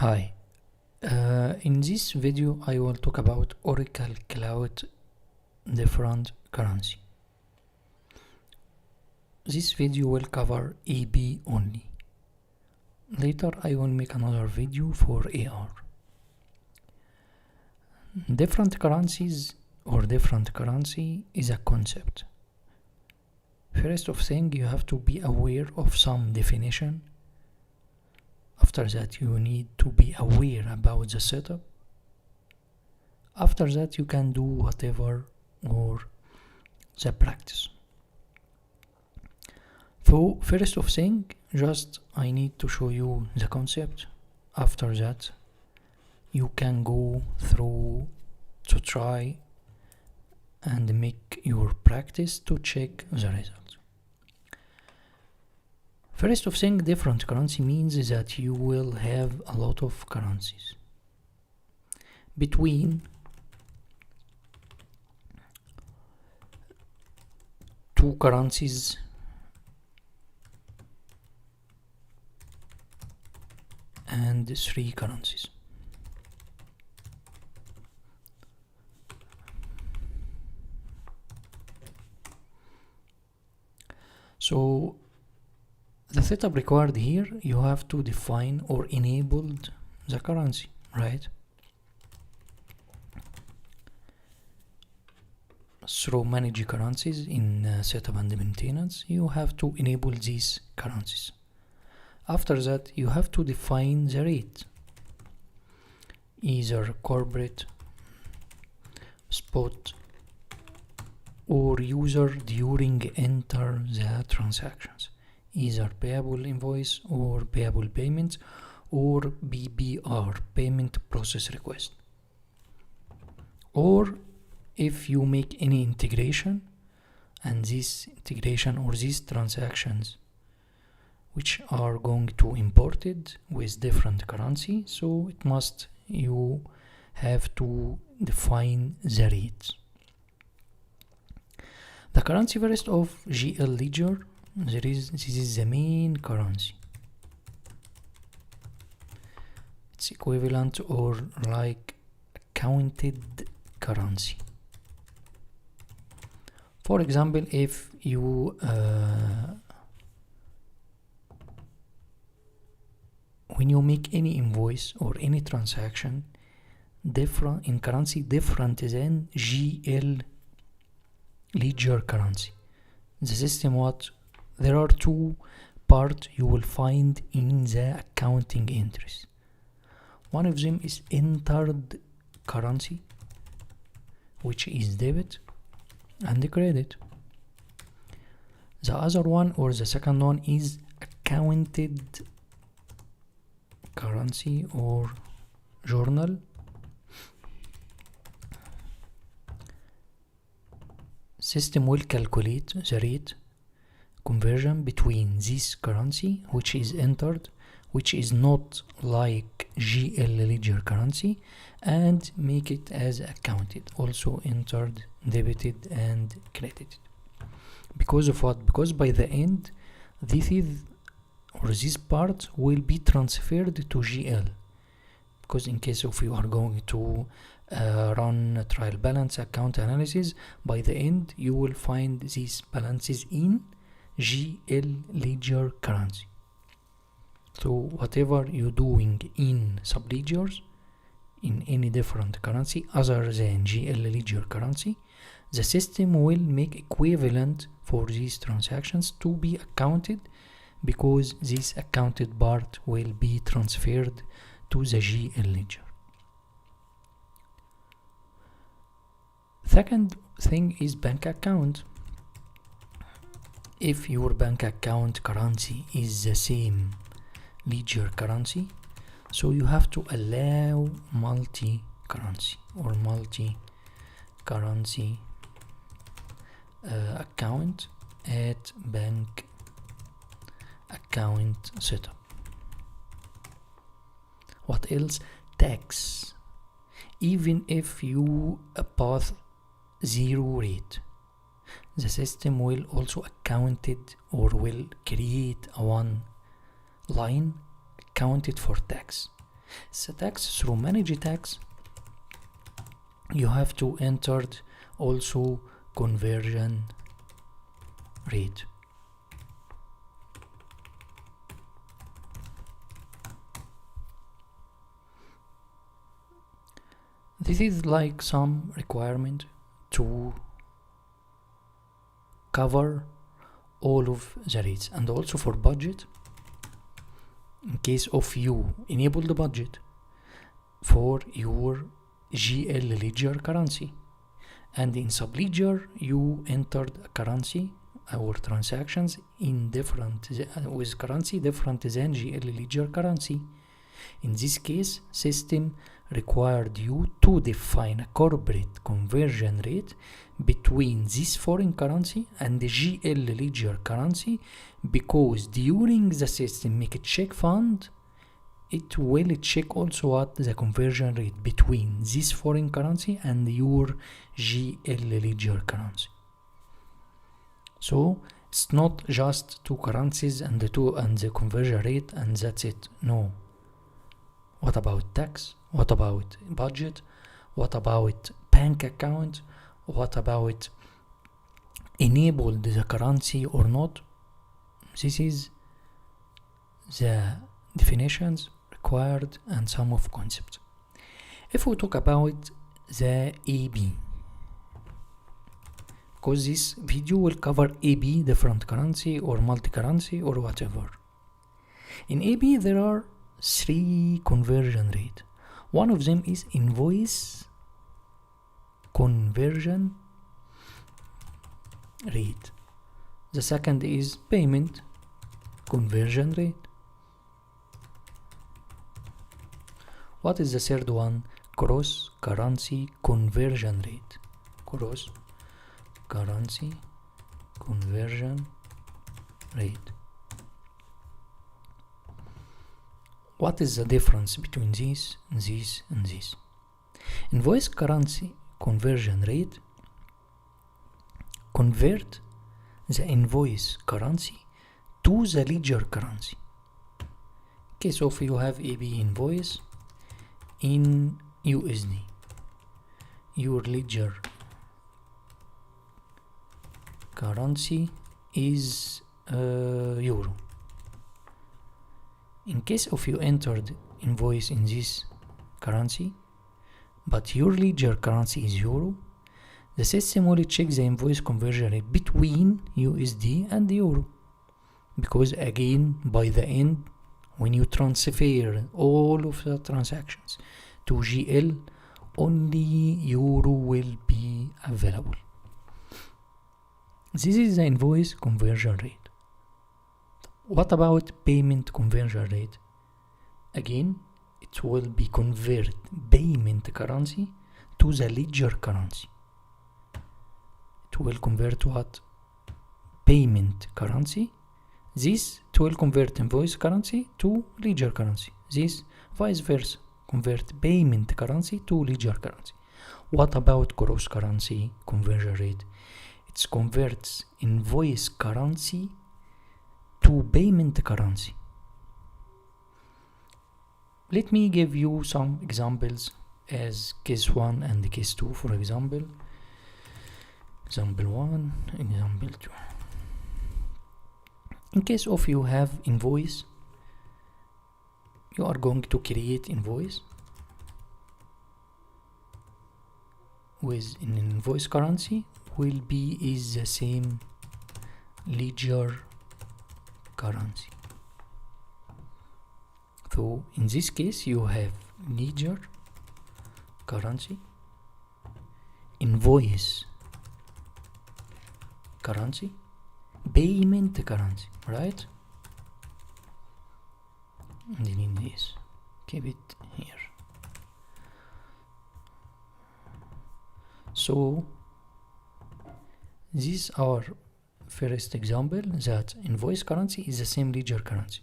Hi, in this video I will talk about Oracle Cloud different currency. This video will cover EB only. Later I will make another video for AR. Different currencies or different currency is a concept. First of thing, you have to be aware of some definition. After that, you need to be aware about the setup. After that, you can do whatever or the practice. So first of thing, just I need to show you the concept. After that, you can go through to try and make your practice to check the result. First of thing, different currency means that you will have a lot of currencies between two currencies and three currencies. So the setup required here, you have to define or enable the currency, right? Through manage currencies in setup and maintenance, you have to enable these currencies. After that, you have to define the rate, either corporate, spot, or user during enter the transactions, either payable invoice or payable payments or PPR, payment process request. Or if you make any integration, and this integration or these transactions which are going to imported with different currency, so it must you have to define the rates. The currency first of GL ledger, this is the main currency. It's equivalent or like counted currency. For example, if you when you make any invoice or any transaction different in currency different than GL ledger currency, the system there are two parts you will find in the accounting entries. One of them is entered currency, which is debit and credit. The other one or the second one is accounted currency or journal. System will calculate the rate conversion between this currency which is entered, which is not like GL ledger currency, and make it as accounted, also entered, debited and credited. Because of what? Because by the end this part will be transferred to GL, because in case of you are going to run trial balance account analysis, by the end you will find these balances in GL ledger currency. So whatever you're doing in subledgers in any different currency other than GL ledger currency, the system will make equivalent for these transactions to be accounted, because this accounted part will be transferred to the GL ledger. Second thing is bank account. If your bank account currency is the same ledger currency, so you have to allow multi-currency or multi-currency account at bank account setup. What else? Tax. Even if you pass zero rate, the system will also account it or will create a one line accounted for tax. So tax, through manage tax, you have to enter also conversion rate. This is like some requirement to cover all of the rates, and also for budget, in case of you enable the budget for your GL ledger currency, and in subledger you entered a currency or transactions in different with currency different than GL ledger currency. In this case, system required you to define a corporate conversion rate between this foreign currency and the GL ledger currency, because during the system make a check fund, it will check also what the conversion rate between this foreign currency and your GL ledger currency. So it's not just two currencies and the conversion rate and that's it. No. What about tax? What about budget? What about bank account? What about enabled the currency or not? This is the definitions required and some of concepts. If we talk about the AB, because this video will cover AB, different currency or multi-currency or whatever. In AB there are 3 conversion rate. One of them is invoice conversion rate. The second is payment conversion rate. What is the third one? Cross currency conversion rate. Cross currency conversion rate. What is the difference between this, and this? Invoice currency conversion rate convert the invoice currency to the ledger currency. In case of you have AB invoice in USD, your ledger currency is euro. In case of you entered invoice in this currency, but your ledger currency is euro, the system will check the invoice conversion rate between USD and euro, because again, by the end, when you transfer all of the transactions to GL, only euro will be available. This is the invoice conversion rate. What about payment conversion rate? Again, it will be convert payment currency to the ledger currency. It will convert what? Payment currency. This it will convert invoice currency to ledger currency. This vice versa, convert payment currency to ledger currency. What about cross currency conversion rate? It converts invoice currency to payment currency. Let me give you some examples as case 1 and case 2. For example, example 1, example 2. In case of you have invoice, you are going to create invoice with an invoice currency will be is the same ledger currency. So in this case you have ledger currency, invoice currency, payment currency, right? And then in this, keep it here. So this is our first example, that invoice currency is the same ledger currency.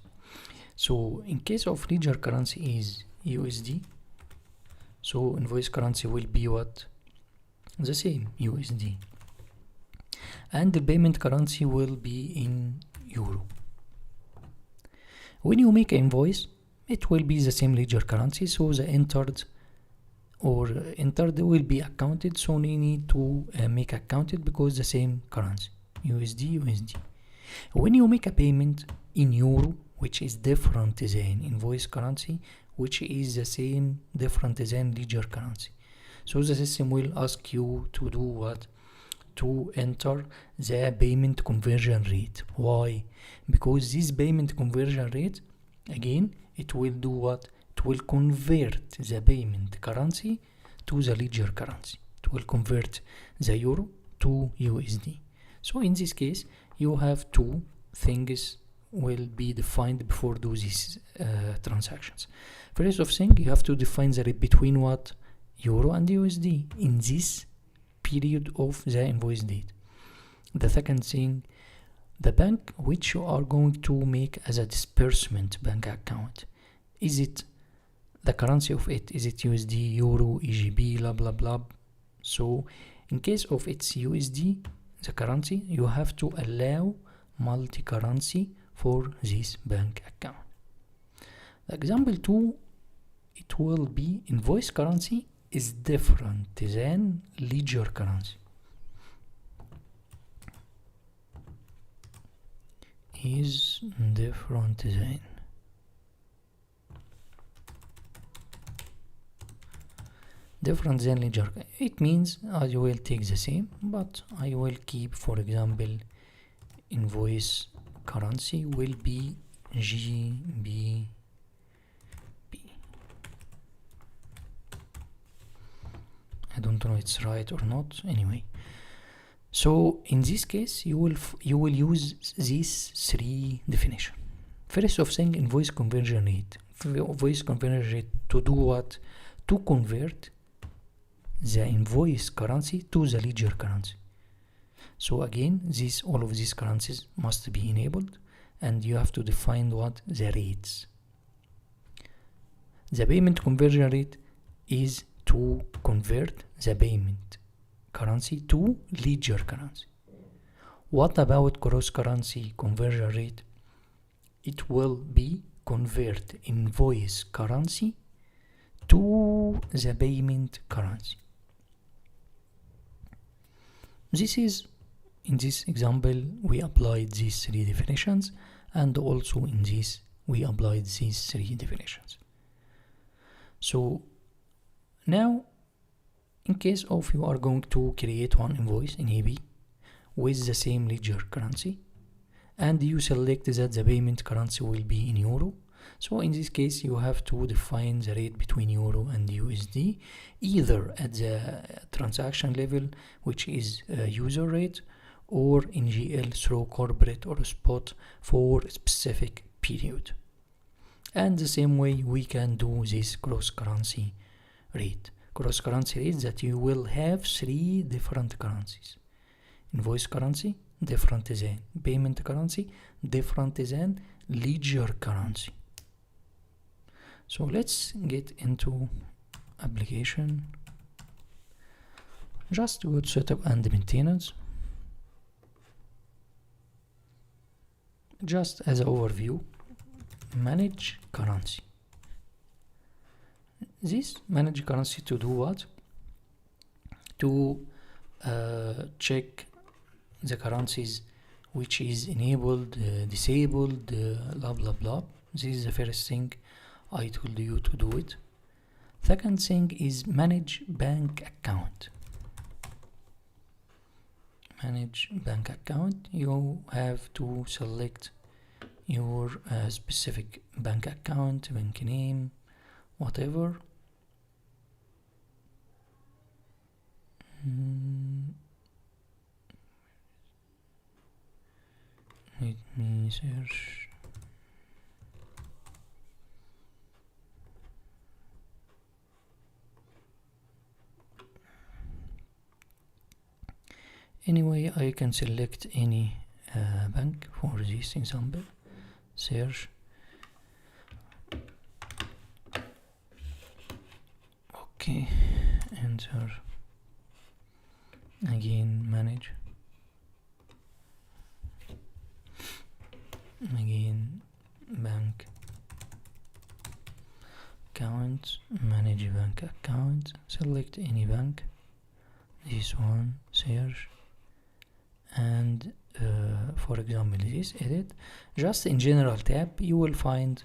So in case of ledger currency is USD, so invoice currency will be what? The same, USD. And the payment currency will be in euro. When you make an invoice, it will be the same ledger currency, so the entered will be accounted, so we need to make accounted because the same currency, USD. When you make a payment in euro, which is different than invoice currency, which is the same different than ledger currency, so the system will ask you to do what? To enter the payment conversion rate. Why? Because this payment conversion rate, again, it will do what? It will convert the payment currency to the ledger currency. It will convert the euro to USD. So in this case, you have two things will be defined before do these transactions. First of thing, you have to define the rate between what? Euro and USD in this period of the invoice date. The second thing, the bank which you are going to make as a disbursement bank account, is it the currency of it? Is it USD, Euro, EGB, blah blah blah? So in case of its USD, the currency, you have to allow multi-currency for this bank account. The example 2, it will be invoice currency is different than ledger currency. Is different than. Different than ledger. It means I will take the same, but I will keep, for example, invoice currency will be GBP. I don't know it's right or not. Anyway, so in this case, you will use these three definition. First of thing, invoice conversion rate. Invoice conversion rate to do what? To convert the invoice currency to the ledger currency. So again, all of these currencies must be enabled, and you have to define what? The rates. The payment conversion rate is to convert the payment currency to ledger currency. What about cross currency conversion rate? It will be convert invoice currency to the payment currency. This is, in this example, we applied these three definitions, and also in this we applied these three definitions. So now, in case of you are going to create one invoice in AB with the same ledger currency, and you select that the payment currency will be in euro, so in this case you have to define the rate between euro and USD, either at the transaction level, which is user rate, or in GL through corporate or spot for a specific period. And the same way we can do this cross currency rate. Cross currency rate that you will have three different currencies. Invoice currency, different than payment currency, different than ledger currency. So let's get into application. Just go to setup and maintenance. Just as an overview, manage currency. This manage currency to do what? To check the currencies which is enabled, disabled, blah blah blah. This is the first thing I told you to do it. Second thing is manage bank account. Manage bank account. You have to select your specific bank account, bank name, whatever. Let me search. Anyway, I can select any bank for this example. Search. Okay, enter. Again, manage. Again, bank account, manage bank account, select any bank, this one, search, and for example this, edit. Just in general tab you will find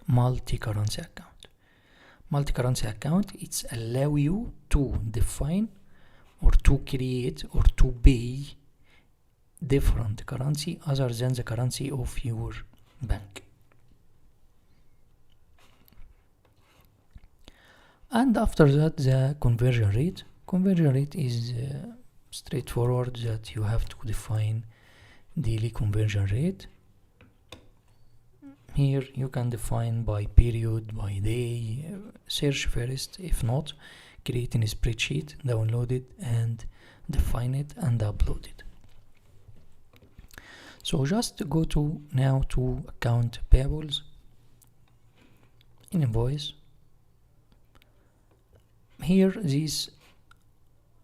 multi-currency account. Multi-currency account, it's allow you to define or to create or to pay different currency other than the currency of your bank. And after that, the conversion rate. Conversion rate is straightforward, that you have to define daily conversion rate. Here you can define by period, by day, search first. If not, create a spreadsheet, download it and define it and upload it. So just go to now to account payables, in invoice. Here this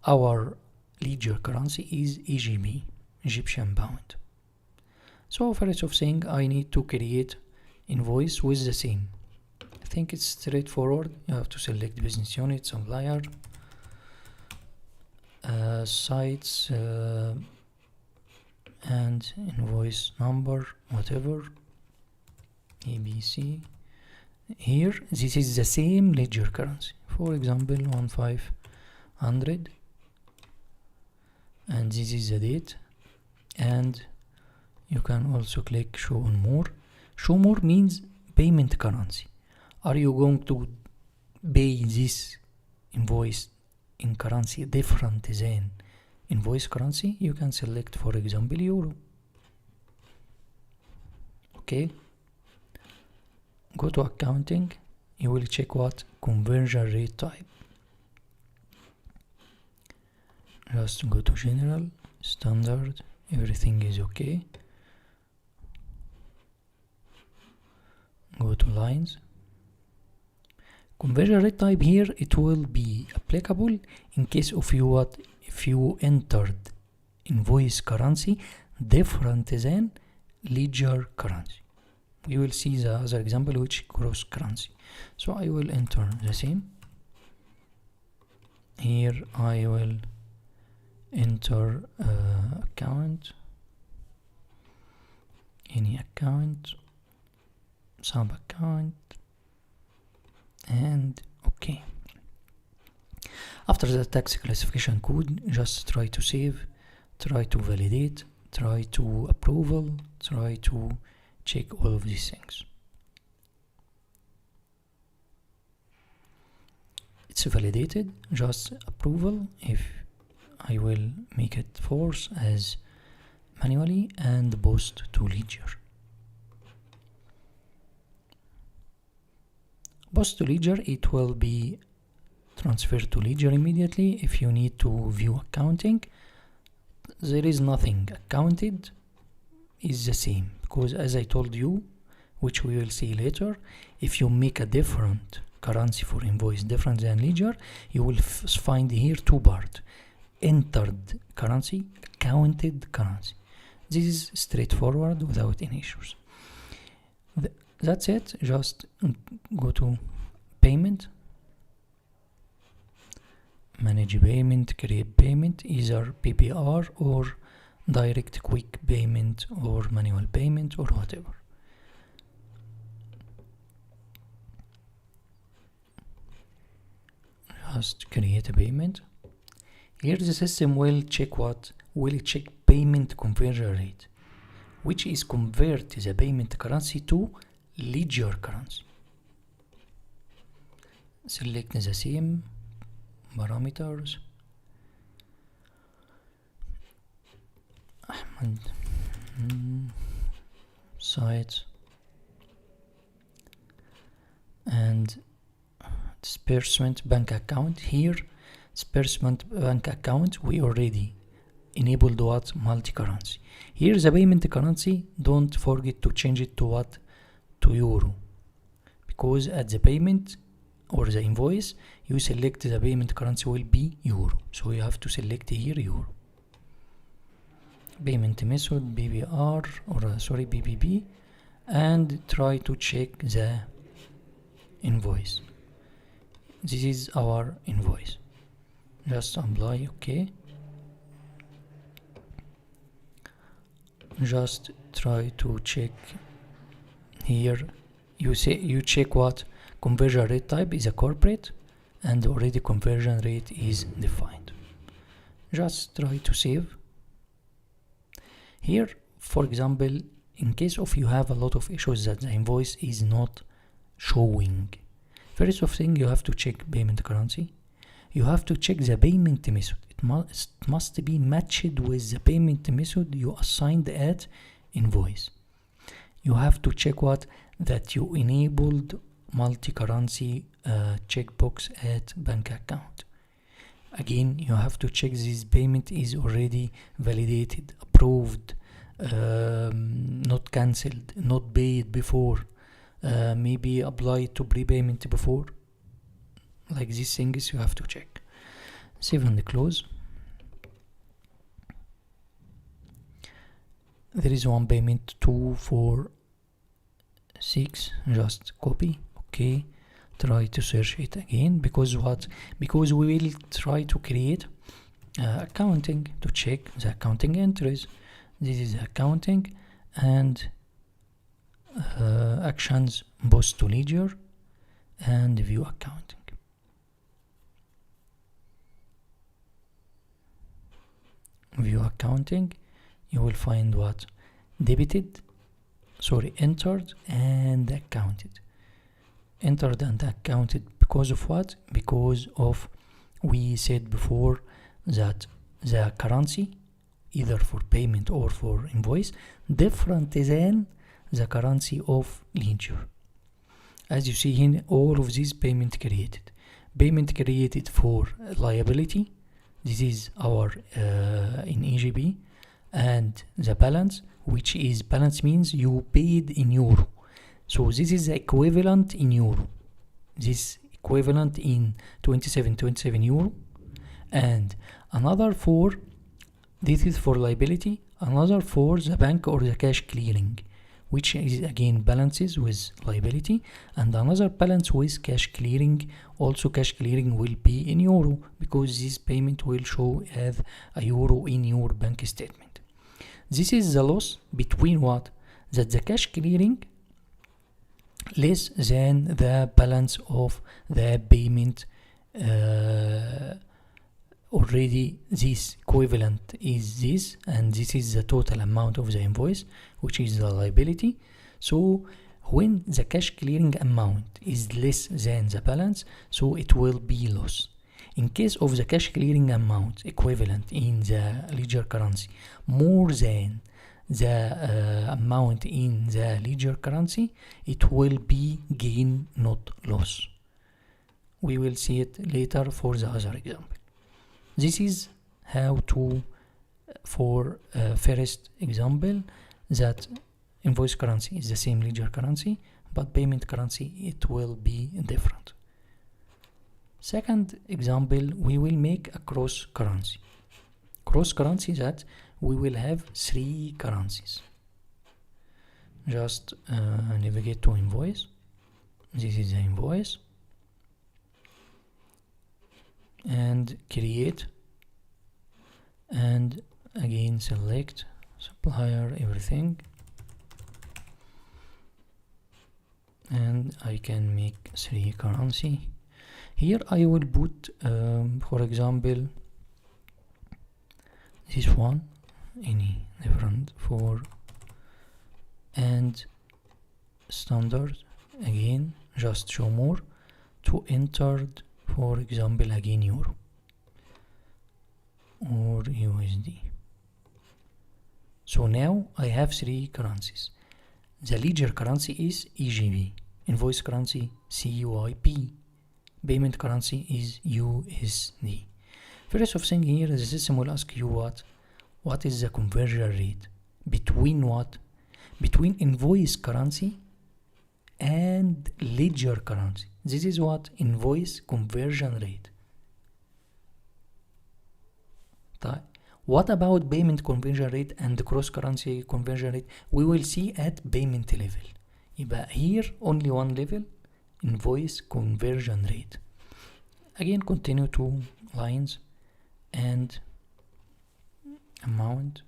our ledger currency is EGP, Egyptian pound. So first of thing, I need to create invoice with the same. I think it's straightforward. You have to select business unit, supplier, sites, and invoice number, whatever, ABC. Here this is the same ledger currency, for example 1500, and this is the date. And you can also click show on more. Show more means payment currency. Are you going to pay this invoice in currency different than invoice currency? You can select, for example, euro. Okay, go to accounting, you will check what conversion rate type. Just go to general, standard, everything is okay. Go to lines, conversion rate type. Here it will be applicable in case of if you entered invoice currency different than ledger currency. We will see the other example, which cross currency. So I will enter the same. Here I will enter account, any account, sub account, and okay. After the tax classification code, just try to save, try to validate, try to approval, try to check all of these things. It's validated, just approval. If I will make it force as manually and post to ledger. Post to ledger, it will be transferred to ledger immediately. If you need to view accounting, there is nothing. Accounted is the same, because as I told you, which we will see later, if you make a different currency for invoice different than ledger, you will find here two parts: entered currency, accounted currency. This is straightforward without any issues. That's it. Just go to payment, manage payment, create payment, either PPR or direct quick payment or manual payment or whatever. Just create a payment. Here the system will check what? Will check payment conversion rate, which is convert the payment currency to ledger currency. Select the same parameters. Sites and disbursement bank account. Here disbursement bank account, we already enabled what? Multi-currency. Here the payment currency, don't forget to change it to what? To euro, because at the payment or the invoice you select the payment currency will be euro, so you have to select here euro. Payment method BBR or BBB, and try to check the invoice. This is our invoice. Just apply OK. Just try to check here. You check what conversion rate type is a corporate, and already conversion rate is defined. Just try to save. Here, for example, in case of you have a lot of issues that the invoice is not showing, first of thing, you have to check payment currency. You have to check the payment method. It must be matched with the payment method you assigned at invoice. You have to check what that you enabled multi-currency checkbox at bank account. Again, you have to check this payment is already validated, approved, not cancelled, not paid before, maybe applied to prepayment before. Like these things you have to check. Save and close. There is one payment 246. Just copy. Okay. Try to search it again, because because we will try to create accounting to check the accounting entries. This is accounting and actions, post to ledger and view accounting. View accounting, you will find what entered and accounted. Entered and accounted because of what? Because of we said before that the currency, either for payment or for invoice, different than the currency of ledger. As you see here, all of these payment created for liability. This is our in EGB, and the balance, which is balance means you paid in euro. So this is the equivalent in euro. This equivalent in 27 euro, and another for, this is for liability, another for the bank or the cash clearing, which is again balances with liability, and another balance with cash clearing. Also cash clearing will be in euro, because this payment will show as a euro in your bank statement. This is the loss between what? That the cash clearing less than the balance of the payment. Already this equivalent is this, and this is the total amount of the invoice, which is the liability. So when the cash clearing amount is less than the balance, so it will be loss. In case of the cash clearing amount equivalent in the ledger currency more than the amount in the ledger currency, it will be gain, not loss. We will see it later for the other example. This is how to, for first example, that invoice currency is the same ledger currency, but payment currency, it will be different. Second example, we will make a cross currency. Cross currency, that we will have 3 currencies. Just navigate to invoice. This is the invoice. And create, and again select supplier, everything, and I can make 3 currency. Here I will put for example this one, any different for, and standard, again just show more, to entered, for example again euro or USD. So now I have 3 currencies. The ledger currency is EGB, invoice currency CUIP, payment currency is USD. First of thing here, the system will ask you what is the conversion rate between what? Between invoice currency and ledger currency. This is what? Invoice conversion rate. What about payment conversion rate and cross currency conversion rate? We will see at payment level. يبقى here only one level, invoice conversion rate. Again, continue 2 lines and amount.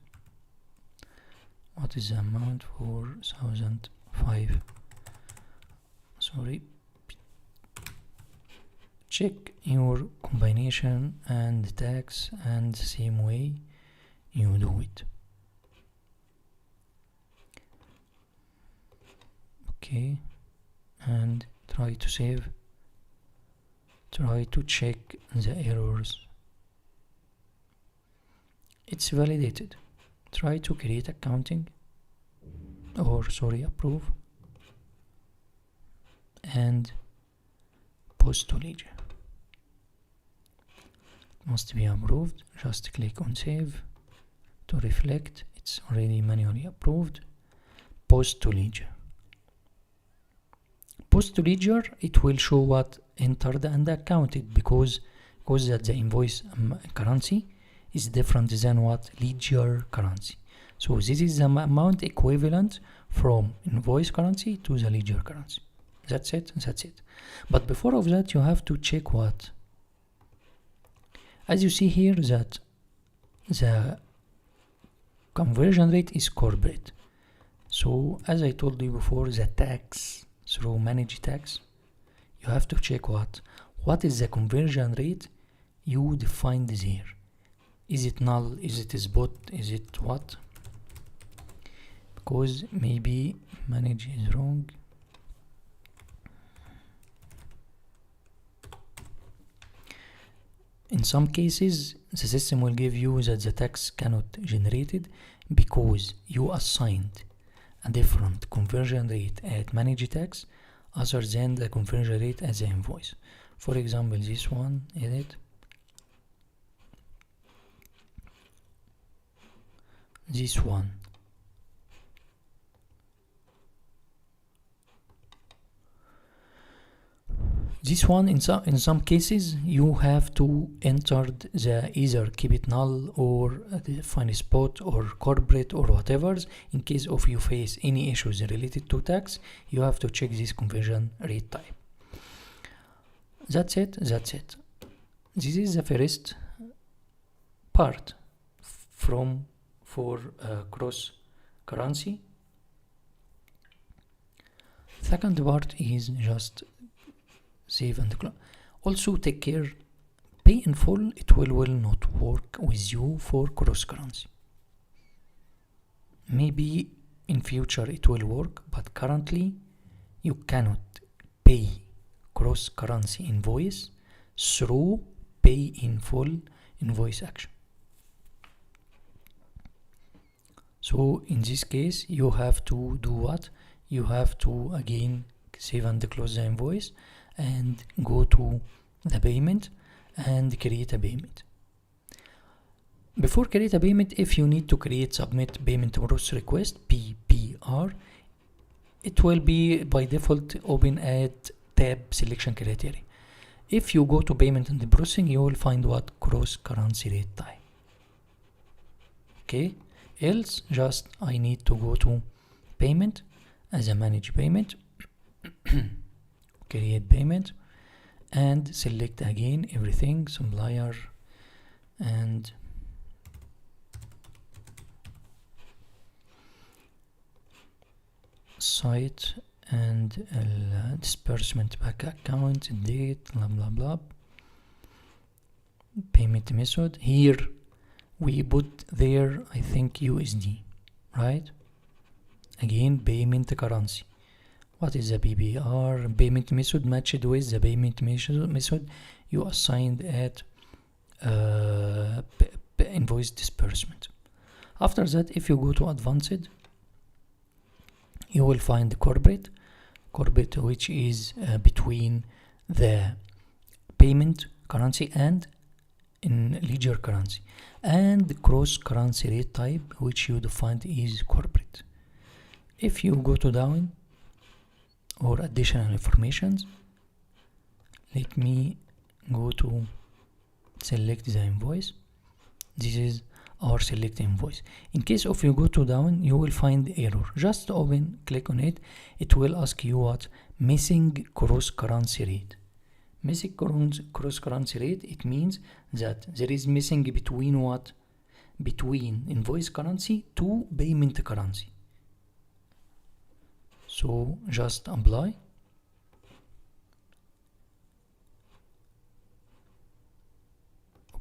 What is the amount for 1005? Sorry. Check your combination and tax, and the same way you do it. Okay, and try to save. Try to check the errors. It's validated. Try to create accounting, or sorry, approve, and post to ledger. Must be approved. Just click on save to reflect. It's already manually approved. Post to ledger. Post to ledger, it will show what entered and accounted, because that the invoice currency is different than what ledger currency. So this is the amount equivalent from invoice currency to the ledger currency. That's it. But before of that, you have to check what? As you see here, that the conversion rate is corporate. So as I told you before, the tax through manage tax, you have to check what is the conversion rate you defined there. Is it null? Is it spot? Is it what? Because maybe manage is wrong. In some cases, the system will give you that the tax cannot generated because you assigned a different conversion rate at manage tax other than the conversion rate as the invoice. For example, this one, edit. This one. This one, in some cases, you have to enter the either keep it null or define spot or corporate or whatever. In case of you face any issues related to tax, you have to check this conversion rate type. That's it. This is the first part for cross currency. Second part is just save and close. Also take care, pay in full, it will not work with you for cross currency. Maybe in future it will work, but currently you cannot pay cross currency invoice through pay in full invoice action. So in this case, you have to do what? You have to again save and close the invoice and go to the payment and create a payment. Before create a payment, if you need to create submit payment process request PPR, it will be by default open at tab selection criteria. If you go to payment and processing, you will find what? Cross currency rate type. Okay, else just I need to go to payment as a manage payment, create payment, and select again everything, supplier and site and disbursement back account, date, blah blah blah. Payment method, here we put there I think USD, right? Again, payment currency. What is the PBR? Payment method matched with the payment method you assigned at invoice disbursement. After that, if you go to advanced, you will find corporate, which is between the payment currency and in ledger currency, and cross currency rate type, which you defined is corporate. If you go to down or additional informations, let me go to select the invoice. This is our select invoice. In case if you go to down, you will find the error. Just open, click on it. It will ask you what? Missing cross currency rate. Missing cross currency rate, it means that there is missing between what? Between invoice currency to payment currency. So just apply.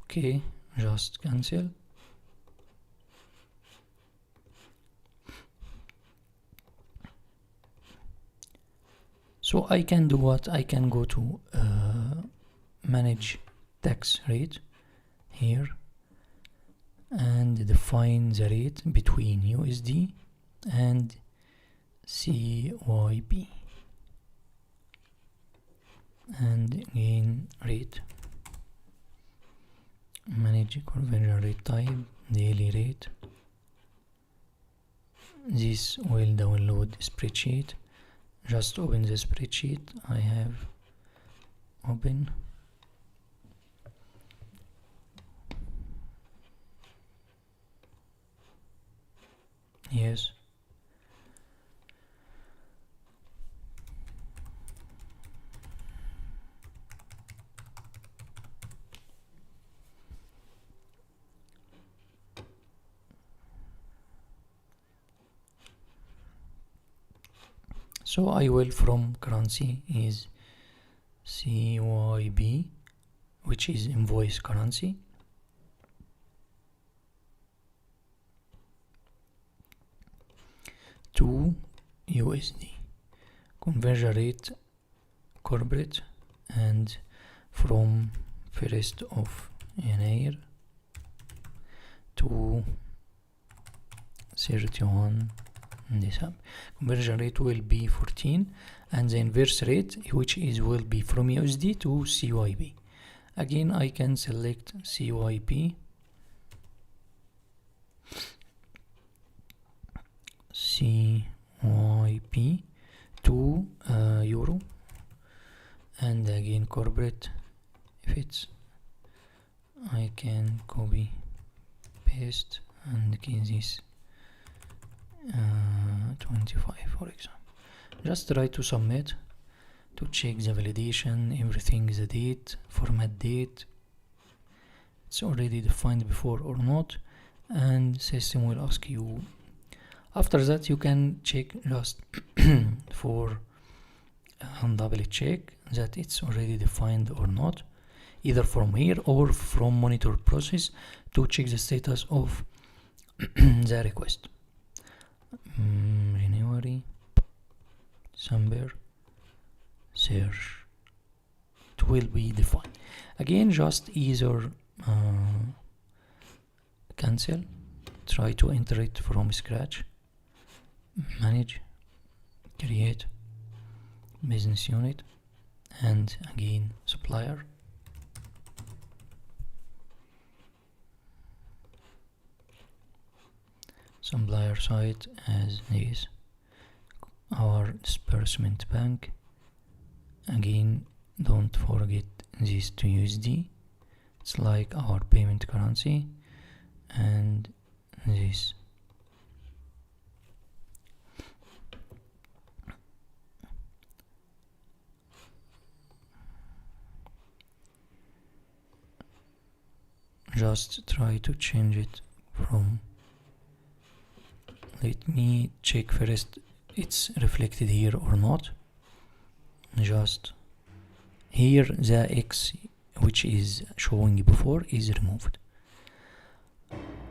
Okay, just cancel. So I can do what? I can go to manage tax rate here and define the rate between USD and CYB, and again rate, manage conversion rate type, daily rate. This will download spreadsheet. Just open the spreadsheet I have open. Yes. So I will from currency is CYB, which is invoice currency, to USD, conversion rate corporate, and from 1st of January to 31 December. Conversion rate will be 14, and the inverse rate, which is will be from USD to CYB. Again, I can select CYB, to euro, and again corporate. If it's, I can copy paste and get this 25 for example. Just try to submit to check the validation. Everything is a date, format date, it's already defined before or not, and system will ask you. After that you can check just for double check that it's already defined or not, either from here or from monitor process to check the status of the request. January, December, search, it will be defined. Again, just either cancel, try to enter it from scratch, manage, create, business unit, and again supplier. Supplier site as this, our disbursement bank. Again, don't forget this to USD, it's like our payment currency, and this. Just try to change it from, let me check first it's reflected here or not. Just here the X which is showing before is removed.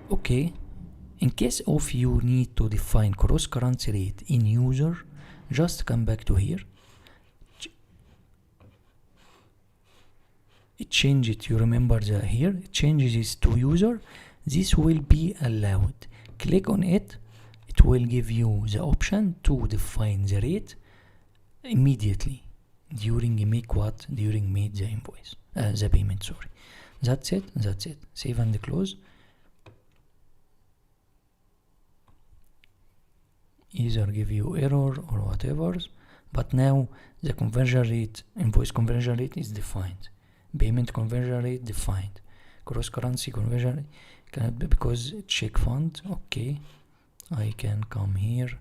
Okay, in case of you need to define cross currency rate in user, just come back to here, it changes it, you remember the here, it changes this to user, this will be allowed. Click on it, it will give you the option to define the rate immediately during make what? During make the invoice, the payment, sorry. That's it, that's it. Save and close. Either give you error or whatever, but now the conversion rate, invoice conversion rate is defined, payment conversion rate defined, cross currency conversion cannot be because check fund. Okay, I can come here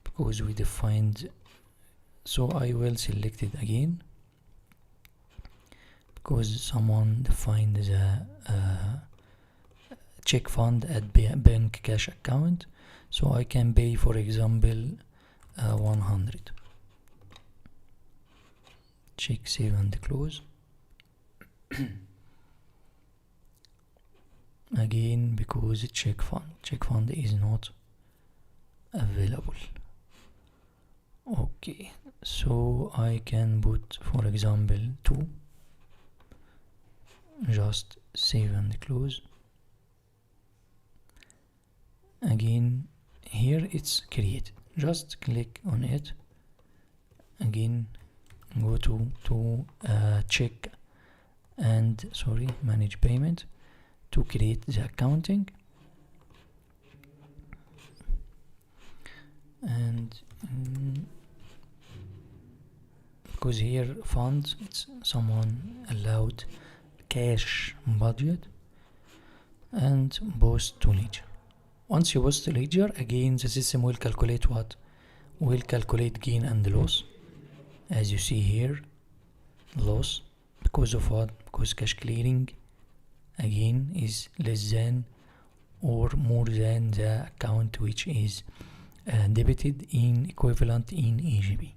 because we defined, so I will select it again because someone defined the check fund at bank cash account. So I can pay, for example, 100. Check, save and close. Again, because check fund is not available. Okay, so I can put, for example, 2. Just save and close. Again, here it's created. Just click on it. Again, go to check and manage payment to create the accounting. And because here funds, it's someone allowed cash budget, and post to ledger. Once you post to ledger, again the system will calculate what? Will calculate gain and loss. As you see here, loss because of what? Because cash clearing again is less than or more than the account which is debited in equivalent in EGB.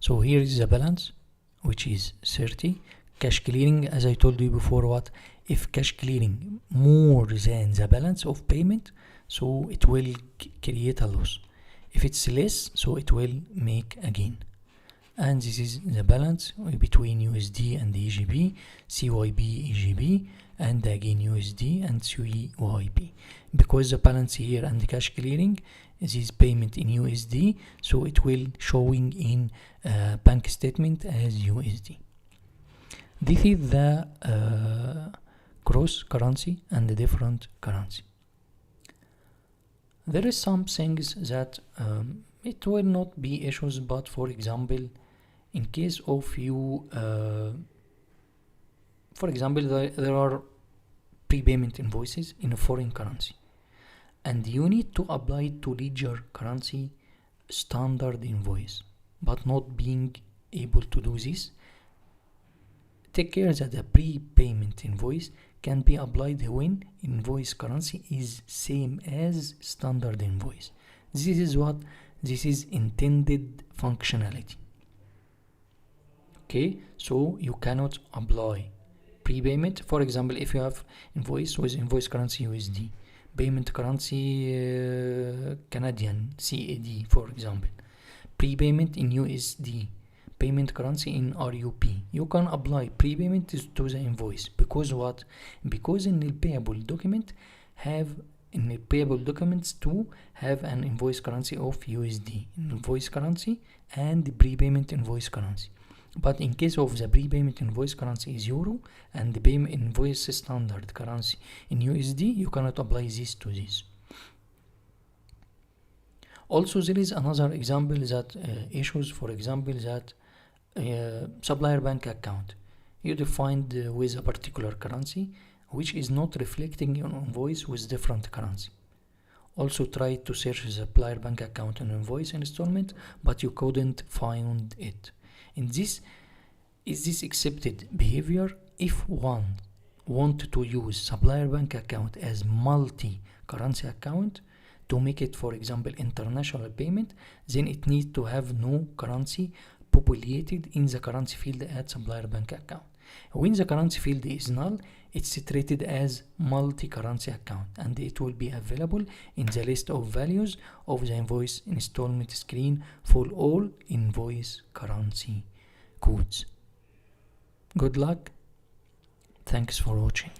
So here is the balance, which is 30. Cash clearing, as I told you before, what? If cash clearing more than the balance of payment, so it will create a loss. If it's less, so it will make a gain. And this is the balance between USD and EGB, CYB EGB, and again USD and CYB. Because the balance here and the cash clearing is payment in USD, so it will showing in bank statement as USD. This is the cross currency and the different currency. There is some things that it will not be issues, but for example, in case of you, for example, there are prepayment invoices in a foreign currency, and you need to apply to ledger currency standard invoice, but not being able to do this. Take care that the prepayment invoice can be applied when invoice currency is same as standard invoice. This is what? This is intended functionality. Okay, so you cannot apply prepayment. For example, if you have invoice with invoice currency USD, payment currency Canadian CAD, for example, prepayment in USD, payment currency in RUP, you can apply prepayment to the invoice. Because what? Because in the payable document to have an invoice currency of USD, invoice currency and prepayment invoice currency. But in case of the prepayment invoice currency is euro and the payment invoice standard currency in USD, you cannot apply this to this. Also, there is another example that issues, for example, that supplier bank account you defined with a particular currency which is not reflecting in invoice with different currency. Also try to search the supplier bank account and invoice installment, but you couldn't find it. In this, is this accepted behavior if one want to use supplier bank account as multi-currency account to make it, for example, international payment, then it needs to have no currency populated in the currency field at supplier bank account. When the currency field is null, it's treated as multi-currency account, and it will be available in the list of values of the invoice installment screen for all invoice currency codes. Good luck. Thanks for watching.